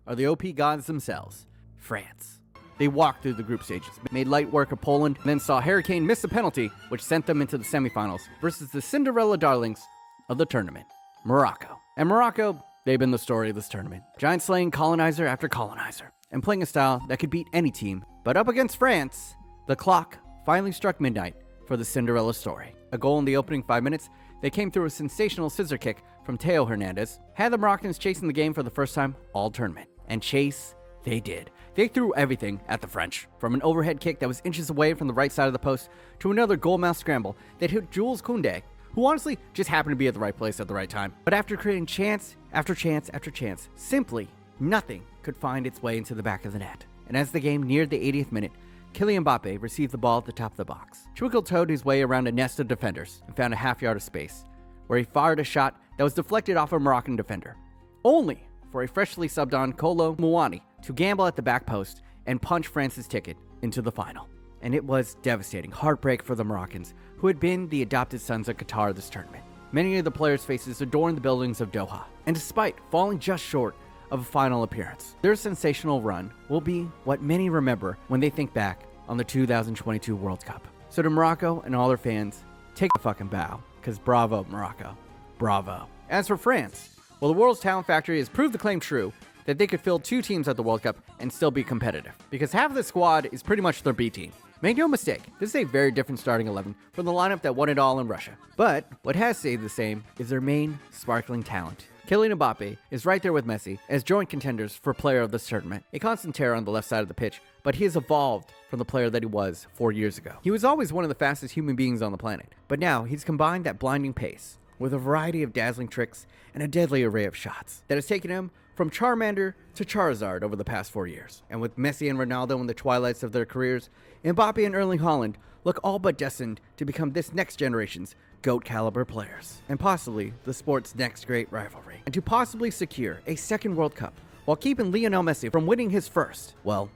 are the OP gods themselves, France. They walked through the group stages, made light work of Poland, and then saw Harry Kane miss a penalty, which sent them into the semifinals versus the Cinderella darlings of the tournament, Morocco. And Morocco, they've been the story of this tournament. Giant slaying colonizer after colonizer, and playing a style that could beat any team. But up against France, the clock finally struck midnight for the Cinderella story. A goal in the opening 5 minutes, they came through a sensational scissor kick from Theo Hernandez, had the Moroccans chasing the game for the first time all tournament. And chase, they did. They threw everything at the French, from an overhead kick that was inches away from the right side of the post to another goal-mouth scramble that hit Jules Koundé, who honestly just happened to be at the right place at the right time. But after creating chance after chance after chance, simply nothing could find its way into the back of the net. And as the game neared the 80th minute, Kylian Mbappe received the ball at the top of the box. Twinkle-toed his way around a nest of defenders and found a half yard of space, where he fired a shot that was deflected off a Moroccan defender, only for a freshly subbed on Kolo Muani to gamble at the back post and punch France's ticket into the final. And it was devastating heartbreak for the Moroccans, who had been the adopted sons of Qatar this tournament. Many of the players' faces adorned the buildings of Doha, and despite falling just short of a final appearance. Their sensational run will be what many remember when they think back on the 2022 World Cup. So to Morocco and all their fans, take a fucking bow, because bravo, Morocco. Bravo. As for France, well, the world's talent factory has proved the claim true that they could field 2 teams at the World Cup and still be competitive, because half of the squad is pretty much their B team. Make no mistake, this is a very different starting 11 from the lineup that won it all in Russia. But what has stayed the same is their main sparkling talent. Kylian Mbappe is right there with Messi as joint contenders for player of this tournament. A constant terror on the left side of the pitch, but he has evolved from the player that he was 4 years ago. He was always one of the fastest human beings on the planet, but now he's combined that blinding pace with a variety of dazzling tricks and a deadly array of shots that has taken him from Charmander to Charizard over the past 4 years. And with Messi and Ronaldo in the twilights of their careers, Mbappe and Erling Haaland look all but destined to become this next generation's GOAT caliber players, and possibly the sport's next great rivalry. And to possibly secure a second World Cup while keeping Lionel Messi from winning his first, well,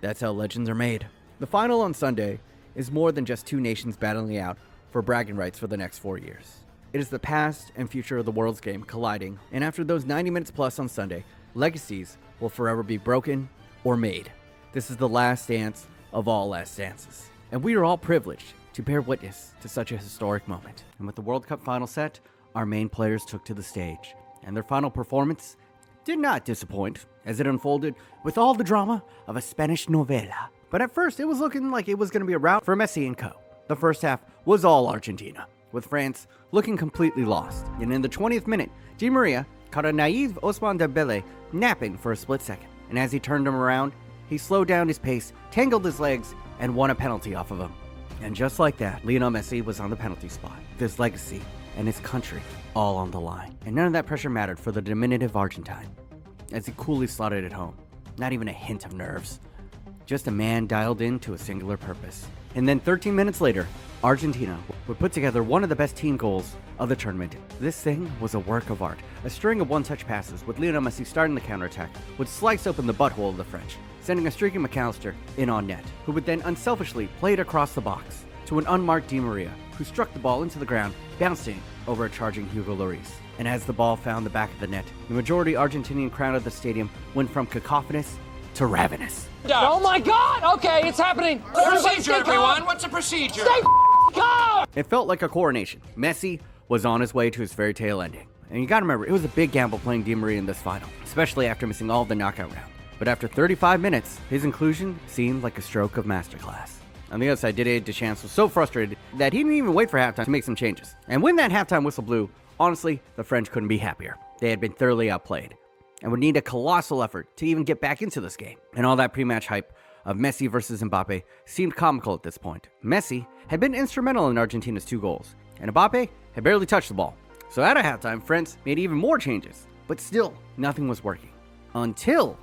that's how legends are made. The final on Sunday is more than just 2 nations battling out for bragging rights for the next 4 years. It is the past and future of the world's game colliding, and after those 90 minutes plus on Sunday, legacies will forever be broken or made. This is the last dance of all last dances, and we are all privileged to bear witness to such a historic moment. And with the World Cup final set, our main players took to the stage, and their final performance did not disappoint as it unfolded with all the drama of a Spanish novela. But at first, it was looking like it was going to be a rout for Messi and co. The first half was all Argentina, with France looking completely lost. And in the 20th minute, Di Maria caught a naive Ousmane Dembele napping for a split second. And as he turned him around, he slowed down his pace, tangled his legs, and won a penalty off of him. And just like that, Lionel Messi was on the penalty spot, with his legacy and his country all on the line. And none of that pressure mattered for the diminutive Argentine, as he coolly slotted it home. Not even a hint of nerves. Just a man dialed in to a singular purpose. And then 13 minutes later, Argentina would put together one of the best team goals of the tournament. This thing was a work of art. A string of one-touch passes with Lionel Messi starting the counterattack would slice open the butthole of the French, sending a streaky McAllister in on net, who would then unselfishly play it across the box to an unmarked Di Maria, who struck the ball into the ground, bouncing over a charging Hugo Lloris. And as the ball found the back of the net, the majority Argentinian crowd of the stadium went from cacophonous to ravenous. Oh my God! Okay, it's happening. Procedure, everyone. What's the procedure? Stay calm! It felt like a coronation. Messi was on his way to his fairy tale ending. And you gotta remember, it was a big gamble playing Di Maria in this final, especially after missing all of the knockout round. But after 35 minutes, his inclusion seemed like a stroke of masterclass. On the other side, Didier Deschamps was so frustrated that he didn't even wait for halftime to make some changes. And when that halftime whistle blew, honestly, the French couldn't be happier. They had been thoroughly outplayed and would need a colossal effort to even get back into this game. And all that pre-match hype of Messi versus Mbappe seemed comical at this point. Messi had been instrumental in Argentina's 2 goals, and Mbappe had barely touched the ball. So at a halftime, France made even more changes, but still, nothing was working. Until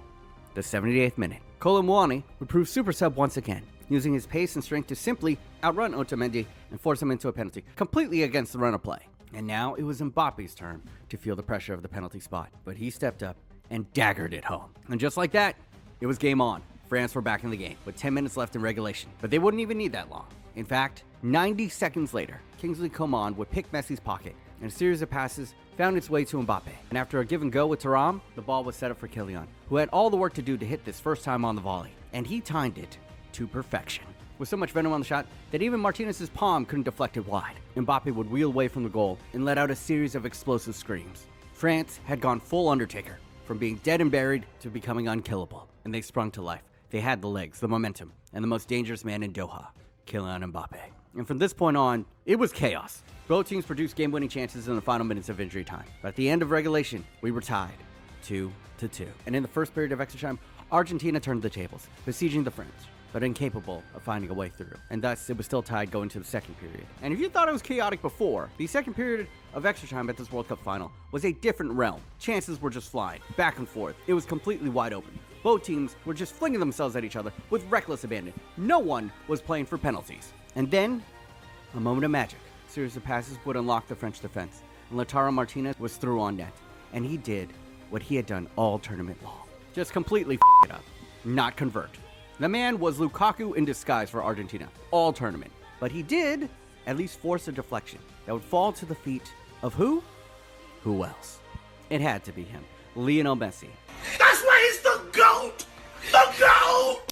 the 78th minute. Kolo Muani would prove super sub once again, using his pace and strength to simply outrun Otamendi and force him into a penalty, completely against the run of play. And now it was Mbappe's turn to feel the pressure of the penalty spot, but he stepped up and daggered it home. And just like that, it was game on. France were back in the game, with 10 minutes left in regulation, but they wouldn't even need that long. In fact, 90 seconds later, Kingsley Coman would pick Messi's pocket, and a series of passes found its way to Mbappe. And after a give and go with Thuram, the ball was set up for Kylian, who had all the work to do to hit this first time on the volley, and he timed it to perfection. With so much venom on the shot that even Martinez's palm couldn't deflect it wide. Mbappe would wheel away from the goal and let out a series of explosive screams. France had gone full Undertaker, from being dead and buried to becoming unkillable, and they sprung to life. They had the legs, the momentum, and the most dangerous man in Doha, Kylian Mbappe. And from this point on, it was chaos. Both teams produced game-winning chances in the final minutes of injury time. But at the end of regulation, we were tied 2-2. And in the first period of extra time, Argentina turned the tables, besieging the French, but incapable of finding a way through. And thus, it was still tied going to the second period. And if you thought it was chaotic before, the second period of extra time at this World Cup final was a different realm. Chances were just flying, back and forth. It was completely wide open. Both teams were just flinging themselves at each other with reckless abandon. No one was playing for penalties. And then, a moment of magic. A series of passes would unlock the French defense, and Lautaro Martinez was through on net. And he did what he had done all tournament long. Just completely f*** it up, not convert. The man was Lukaku in disguise for Argentina, all tournament. But he did at least force a deflection that would fall to the feet of who? Who else? It had to be him, Lionel Messi.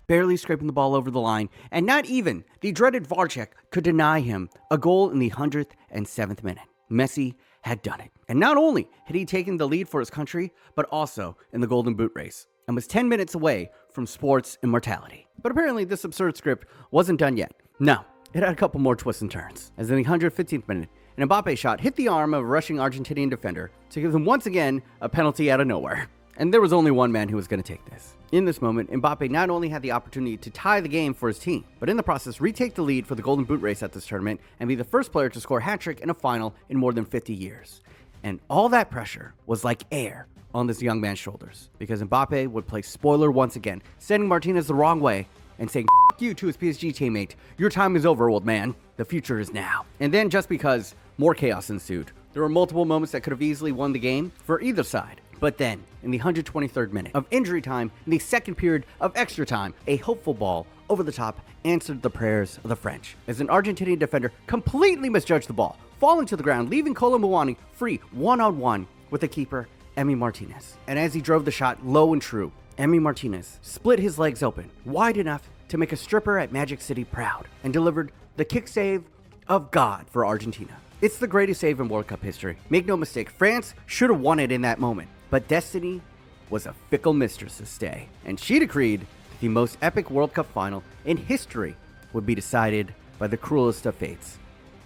Barely scraping the ball over the line, and not even the dreaded VAR check could deny him a goal in the 107th minute. Messi had done it. And not only had he taken the lead for his country, but also in the Golden Boot race, and was 10 minutes away from sports immortality. But apparently this absurd script wasn't done yet. No, it had a couple more twists and turns, as in the 115th minute, an Mbappe shot hit the arm of a rushing Argentinian defender to give them once again a penalty out of nowhere. And there was only one man who was going to take this. In this moment, Mbappe not only had the opportunity to tie the game for his team, but in the process retake the lead for the Golden Boot race at this tournament and be the first player to score a hat-trick in a final in more than 50 years. And all that pressure was like air on this young man's shoulders, because Mbappe would play spoiler once again, sending Martinez the wrong way and saying "F you" to his PSG teammate. "Your time is over, old man. The future is now." And then, just because more chaos ensued, there were multiple moments that could have easily won the game for either side. But then, in the 123rd minute of injury time, in the second period of extra time, a hopeful ball over the top answered the prayers of the French, as an Argentinian defender completely misjudged the ball, falling to the ground, leaving Kolo Muani free one-on-one with the keeper, Emi Martinez. And as he drove the shot low and true, Emi Martinez split his legs open, wide enough to make a stripper at Magic City proud, and delivered the kick save of God for Argentina. It's the greatest save in World Cup history. Make no mistake, France should have won it in that moment. But destiny was a fickle mistress this day, and she decreed the most epic World Cup final in history would be decided by the cruelest of fates,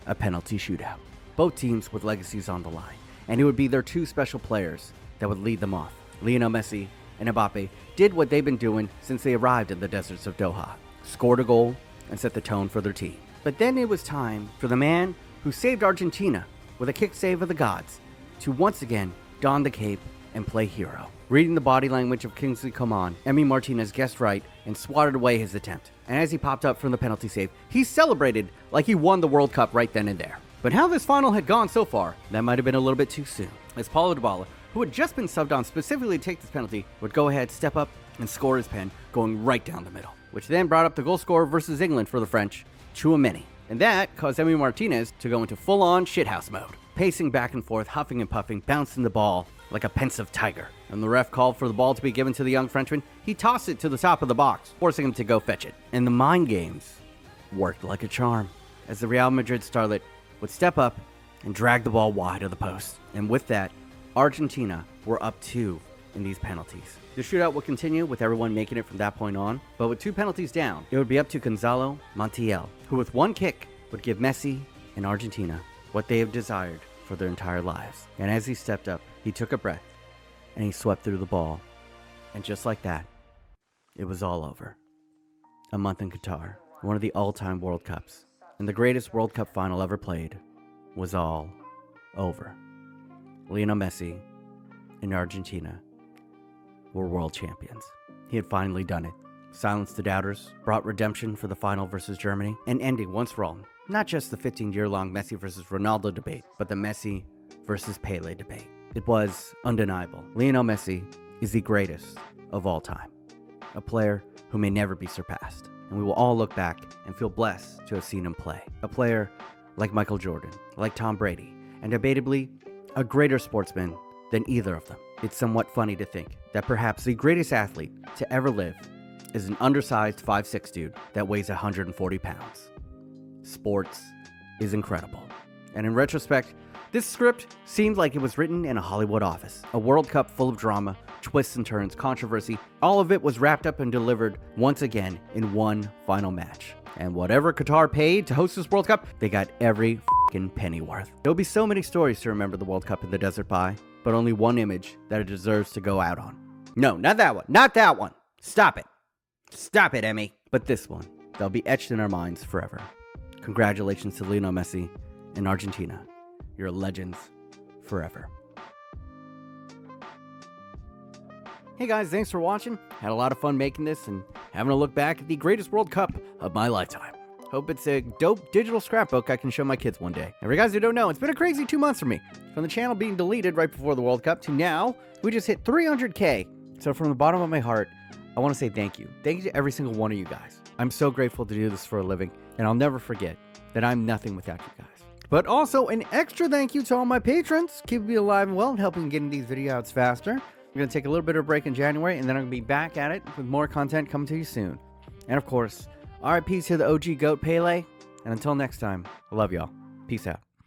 a penalty shootout. Both teams with legacies on the line, and it would be their two special players that would lead them off. Lionel Messi and Mbappe did what they've been doing since they arrived in the deserts of Doha, scored a goal and set the tone for their team. But then it was time for the man who saved Argentina with a kick save of the gods to once again don the cape and play hero. Reading the body language of Kingsley Coman, Emi Martinez guessed right and swatted away his attempt. And as he popped up from the penalty save, he celebrated like he won the World Cup right then and there. But how this final had gone so far, that might have been a little bit too soon, as Paulo Dybala, who had just been subbed on specifically to take this penalty, would go ahead, step up, and score his pen, going right down the middle, which then brought up the goal scorer versus England for the French, Chouameni. And that caused Emi Martinez to go into full-on shithouse mode, pacing back and forth, huffing and puffing, bouncing the ball like a pensive tiger. And the ref called for the ball to be given to the young Frenchman. He tossed it to the top of the box, forcing him to go fetch it. And the mind games worked like a charm, as the Real Madrid starlet would step up and drag the ball wide of the post. And with that, Argentina were up 2 in these penalties. The shootout would continue with everyone making it from that point on, but with 2 penalties down, it would be up to Gonzalo Montiel, who with one kick would give Messi and Argentina what they have desired for their entire lives. And as he stepped up, he took a breath and he swept through the ball. And just like that, it was all over. A month in Qatar, one of the all-time World Cups, and the greatest World Cup final ever played, was all over. Lionel Messi and Argentina were world champions. He had finally done it. Silenced the doubters, brought redemption for the final versus Germany, and ending once for all, not just the 15-year-long Messi versus Ronaldo debate, but the Messi versus Pele debate. It was undeniable. Lionel Messi is the greatest of all time, a player who may never be surpassed, and we will all look back and feel blessed to have seen him play. A player like Michael Jordan, like Tom Brady, and debatably a greater sportsman than either of them. It's somewhat funny to think that perhaps the greatest athlete to ever live is an undersized 5'6" dude that weighs 140 pounds. Sports is incredible. And in retrospect, this script seemed like it was written in a Hollywood office. A World Cup full of drama, twists and turns, controversy. All of it was wrapped up and delivered once again in one final match. And whatever Qatar paid to host this World Cup, they got every f***ing penny worth. There'll be so many stories to remember the World Cup in the desert by, but only one image that it deserves to go out on. No, not that one. Not that one. Stop it. Stop it, Emmy. But this one, they'll be etched in our minds forever. Congratulations to Lionel Messi and Argentina. You're legends forever. Hey guys, thanks for watching. Had a lot of fun making this and having a look back at the greatest World Cup of my lifetime. Hope it's a dope digital scrapbook I can show my kids one day. And for you guys who don't know, it's been a crazy 2 months for me. From the channel being deleted right before the World Cup to now, we just hit 300K. So from the bottom of my heart, I want to say thank you. Thank you to every single one of you guys. I'm so grateful to do this for a living, and I'll never forget that I'm nothing without you guys. But also an extra thank you to all my patrons, keeping me alive and well and helping getting these videos faster. I'm going to take a little bit of a break in January, and then I'm going to be back at it with more content coming to you soon. And of course, RIP to the OG GOAT Pele. And until next time, I love y'all. Peace out.